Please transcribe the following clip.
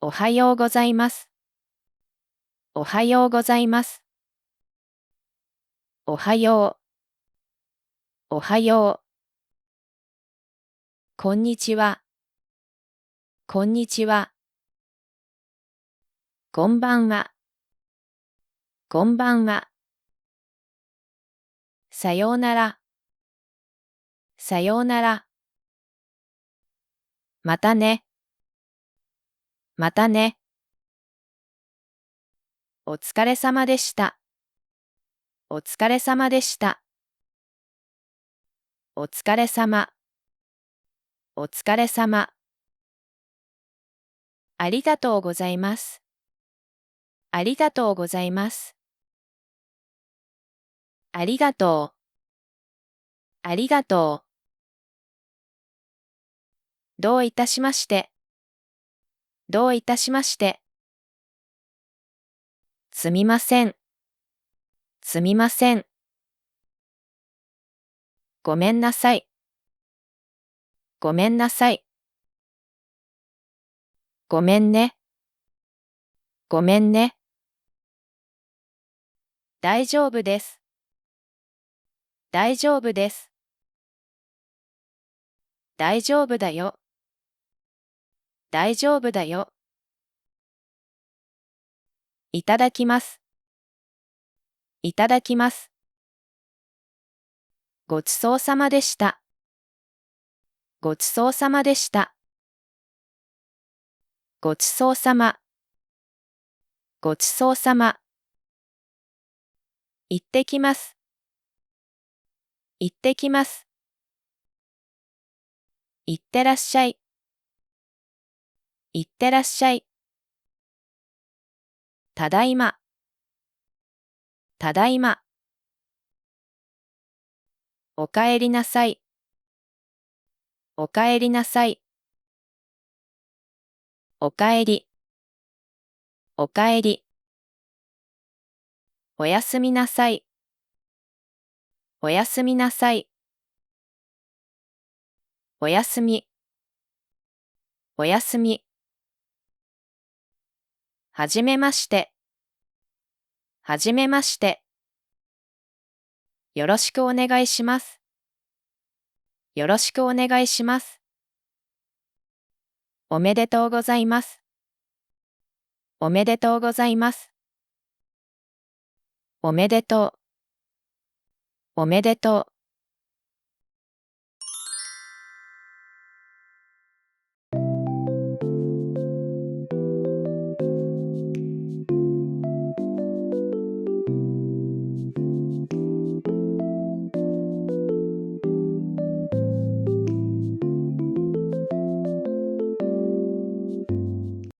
おはようございます。おはようございます。おはよう。おはよう。こんにちは。こんにちは。こんばんは。こんばんは。さようなら。さようなら。またね。またね。お疲れ様でした。お疲れ様でした。お疲れ様。お疲れ様。ありがとうございます。ありがとうございます。ありがとう。ありがとう。どういたしまして。どういたしまして。すみません。すみません。ごめんなさい。ごめんなさい。ごめんね。ごめんね。大丈夫です。大丈夫です。大丈夫だよ。大丈夫だよ。いただきます。いただきます。ごちそうさまでした。ごちそうさまでした。ごちそうさま。ごちそうさま。行ってきます。行ってきます。行ってらっしゃい。行ってらっしゃい。ただいま。ただいま。おかえりなさい。おかえりなさい。おかえり。おかえり。おやすみなさい。おやすみなさい。おやすみ。おやすみ。はじめまして。はじめまして。よろしくお願いします。よろしくお願いします。おめでとうございます。おめでとうございます。おめでとう。おめでとう。